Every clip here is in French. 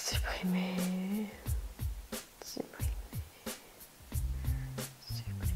Supprimer. Supprimer. Supprimer.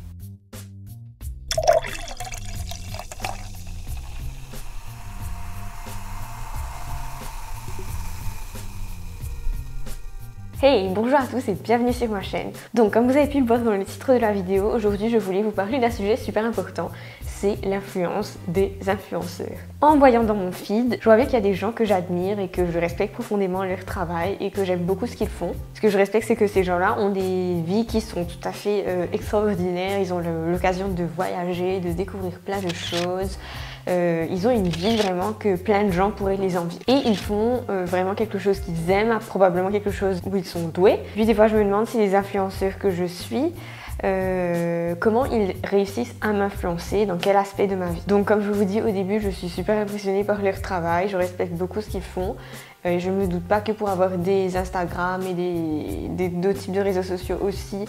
Hey, bonjour à tous et bienvenue sur ma chaîne. Donc comme vous avez pu le voir dans le titre de la vidéo, aujourd'hui je voulais vous parler d'un sujet super important, c'est l'influence des influenceurs. En voyant dans mon feed, je vois bien qu'il y a des gens que j'admire et que je respecte profondément leur travail et que j'aime beaucoup ce qu'ils font. Ce que je respecte, c'est que ces gens-là ont des vies qui sont tout à fait extraordinaires, ils ont l'occasion de voyager, de découvrir plein de choses. Ils ont une vie vraiment que plein de gens pourraient les envier. Et ils font vraiment quelque chose qu'ils aiment, probablement quelque chose où ils sont doués. Puis des fois je me demande si les influenceurs que je suis, comment ils réussissent à m'influencer, dans quel aspect de ma vie. Donc comme je vous dis au début, je suis super impressionnée par leur travail, je respecte beaucoup ce qu'ils font. Je ne me doute pas que pour avoir des Instagram et d'autres types de réseaux sociaux aussi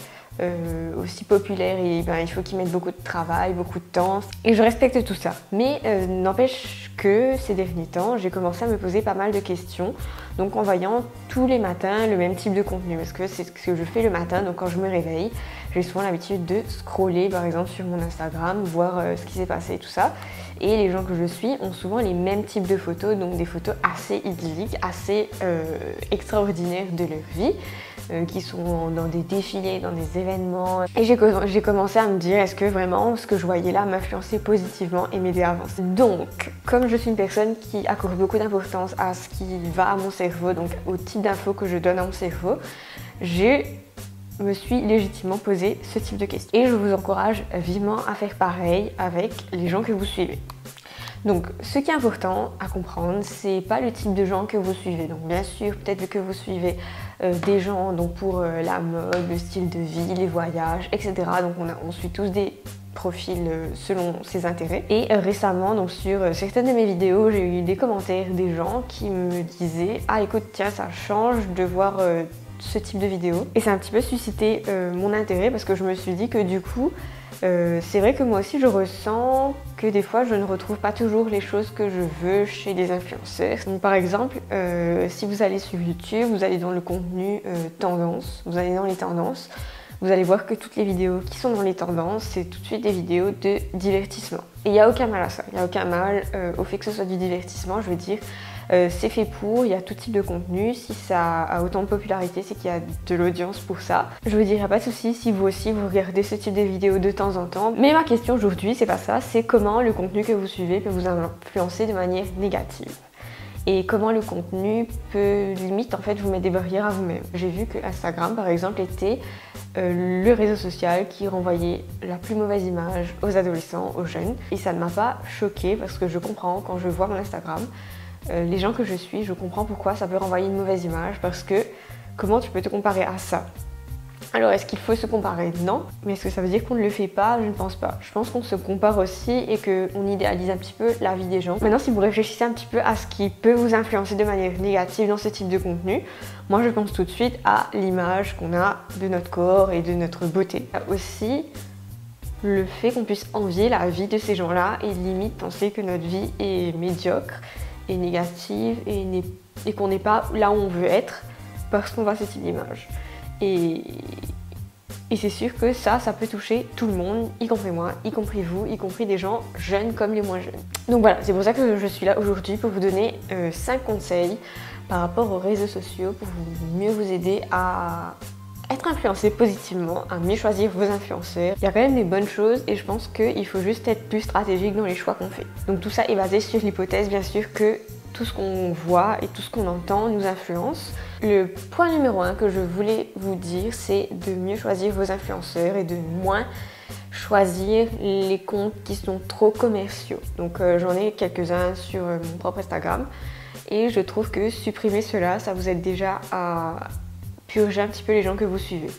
populaires, il faut qu'ils mettent beaucoup de travail, beaucoup de temps. Et je respecte tout ça. Mais n'empêche que ces derniers temps, j'ai commencé à me poser pas mal de questions. Donc en voyant tous les matins le même type de contenu, parce que c'est ce que je fais le matin, donc quand je me réveille, j'ai souvent l'habitude de scroller par exemple sur mon Instagram, voir ce qui s'est passé et tout ça. Et les gens que je suis ont souvent les mêmes types de photos, donc des photos assez idylliques, assez extraordinaires de leur vie, qui sont dans des défilés, dans des événements. Et j'ai commencé à me dire, est-ce que vraiment ce que je voyais là m'influençait positivement et m'aidait à avancer. Donc, comme je suis une personne qui accorde beaucoup d'importance à ce qui va à mon cerveau, donc au type d'infos que je donne à mon cerveau, je me suis légitimement posé ce type de questions. Et je vous encourage vivement à faire pareil avec les gens que vous suivez. Donc, ce qui est important à comprendre, c'est pas le type de gens que vous suivez. Donc, bien sûr, peut-être que vous suivez des gens donc pour la mode, le style de vie, les voyages, etc. Donc, on suit tous des profils selon ses intérêts. Et récemment, donc sur certaines de mes vidéos, j'ai eu des commentaires des gens qui me disaient « Ah, écoute, tiens, ça change de voir ce type de vidéo. » Et ça a un petit peu suscité mon intérêt parce que je me suis dit que du coup, c'est vrai que moi aussi je ressens que des fois je ne retrouve pas toujours les choses que je veux chez les influenceurs. Donc, par exemple, si vous allez sur YouTube, vous allez dans le contenu tendance, vous allez dans les tendances, vous allez voir que toutes les vidéos qui sont dans les tendances, c'est tout de suite des vidéos de divertissement. Et il n'y a aucun mal à ça, il n'y a aucun mal au fait que ce soit du divertissement, je veux dire. C'est fait pour, il y a tout type de contenu, si ça a autant de popularité, c'est qu'il y a de l'audience pour ça. Je veux dire, il n'y a pas de souci si vous aussi vous regardez ce type de vidéos de temps en temps. Mais ma question aujourd'hui, c'est pas ça, c'est comment le contenu que vous suivez peut vous influencer de manière négative. Et comment le contenu peut limite en fait vous mettre des barrières à vous-même. J'ai vu que Instagram par exemple était le réseau social qui renvoyait la plus mauvaise image aux adolescents, aux jeunes. Et ça ne m'a pas choquée parce que je comprends quand je vois mon Instagram, les gens que je suis, je comprends pourquoi ça peut renvoyer une mauvaise image parce que comment tu peux te comparer à ça? Alors est-ce qu'il faut se comparer? Non. Mais est-ce que ça veut dire qu'on ne le fait pas? Je ne pense pas. Je pense qu'on se compare aussi et qu'on idéalise un petit peu la vie des gens. Maintenant, si vous réfléchissez un petit peu à ce qui peut vous influencer de manière négative dans ce type de contenu, moi je pense tout de suite à l'image qu'on a de notre corps et de notre beauté. Il y a aussi le fait qu'on puisse envier la vie de ces gens-là et limite penser que notre vie est médiocre et négative et qu'on n'est pas là où on veut être parce qu'on voit ce type d'image. Et c'est sûr que ça peut toucher tout le monde, y compris moi, y compris vous, y compris des gens jeunes comme les moins jeunes. Donc voilà, c'est pour ça que je suis là aujourd'hui pour vous donner 5 conseils par rapport aux réseaux sociaux pour mieux vous aider à être influencé positivement, à mieux choisir vos influenceurs. Il y a quand même des bonnes choses et je pense qu'il faut juste être plus stratégique dans les choix qu'on fait. Donc tout ça est basé sur l'hypothèse bien sûr que tout ce qu'on voit et tout ce qu'on entend nous influence. Le point numéro 1 que je voulais vous dire, c'est de mieux choisir vos influenceurs et de moins choisir les comptes qui sont trop commerciaux. Donc j'en ai quelques-uns sur mon propre Instagram et je trouve que supprimer cela, ça vous aide déjà à purger un petit peu les gens que vous suivez.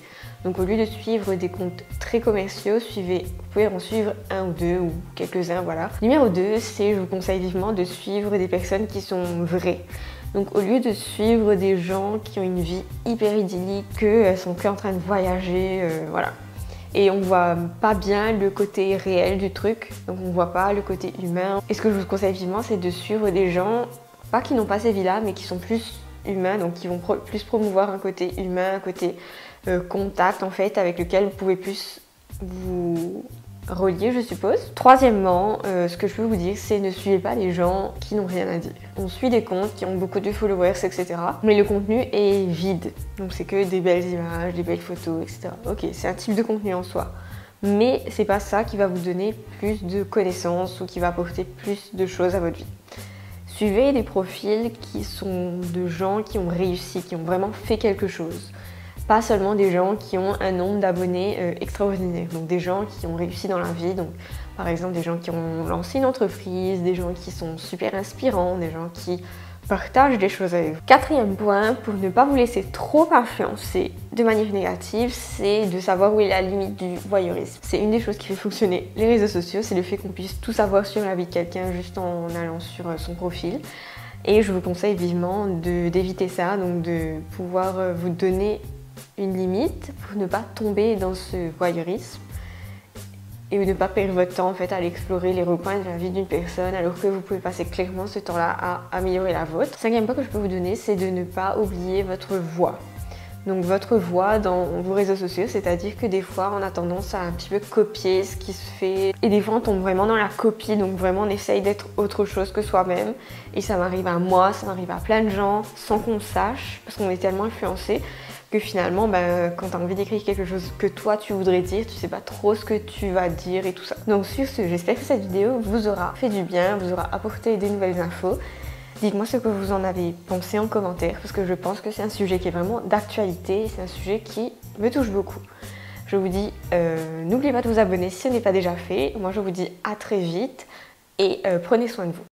Donc au lieu de suivre des comptes très commerciaux, vous pouvez en suivre un ou deux ou quelques-uns, voilà. Numéro 2, c'est, je vous conseille vivement de suivre des personnes qui sont vraies. Donc au lieu de suivre des gens qui ont une vie hyper idyllique, qu'elles sont qu'en train de voyager, voilà. Et on voit pas bien le côté réel du truc, donc on voit pas le côté humain. Et ce que je vous conseille vivement, c'est de suivre des gens, pas qui n'ont pas ces vies-là, mais qui sont plus humain, donc qui vont plus promouvoir un côté humain, un côté contact en fait, avec lequel vous pouvez plus vous relier, je suppose. Troisièmement, ce que je peux vous dire, c'est ne suivez pas les gens qui n'ont rien à dire. On suit des comptes qui ont beaucoup de followers, etc. Mais le contenu est vide. Donc c'est que des belles images, des belles photos, etc. Ok, c'est un type de contenu en soi. Mais c'est pas ça qui va vous donner plus de connaissances ou qui va apporter plus de choses à votre vie. Suivez des profils qui sont de gens qui ont réussi, qui ont vraiment fait quelque chose. Pas seulement des gens qui ont un nombre d'abonnés extraordinaire, donc des gens qui ont réussi dans la vie, donc par exemple des gens qui ont lancé une entreprise, des gens qui sont super inspirants, des gens qui partagent des choses avec vous. Quatrième point, pour ne pas vous laisser trop influencer de manière négative, c'est de savoir où est la limite du voyeurisme. C'est une des choses qui fait fonctionner les réseaux sociaux, c'est le fait qu'on puisse tout savoir sur la vie de quelqu'un juste en allant sur son profil. Et je vous conseille vivement d'éviter ça, donc de pouvoir vous donner une limite pour ne pas tomber dans ce voyeurisme et ne pas perdre votre temps en fait à aller explorer les recoins de la vie d'une personne alors que vous pouvez passer clairement ce temps-là à améliorer la vôtre. Cinquième point que je peux vous donner, c'est de ne pas oublier votre voix. Donc votre voix dans vos réseaux sociaux, c'est-à-dire que des fois on a tendance à un petit peu copier ce qui se fait et des fois on tombe vraiment dans la copie, donc vraiment on essaye d'être autre chose que soi-même et ça m'arrive à moi, ça m'arrive à plein de gens sans qu'on sache parce qu'on est tellement influencé que finalement quand tu as envie d'écrire quelque chose que toi tu voudrais dire, tu sais pas trop ce que tu vas dire et tout ça. Donc sur ce, j'espère que cette vidéo vous aura fait du bien, vous aura apporté des nouvelles infos. Dites-moi ce que vous en avez pensé en commentaire parce que je pense que c'est un sujet qui est vraiment d'actualité, c'est un sujet qui me touche beaucoup. Je vous dis, n'oubliez pas de vous abonner si ce n'est pas déjà fait. Moi je vous dis à très vite et prenez soin de vous.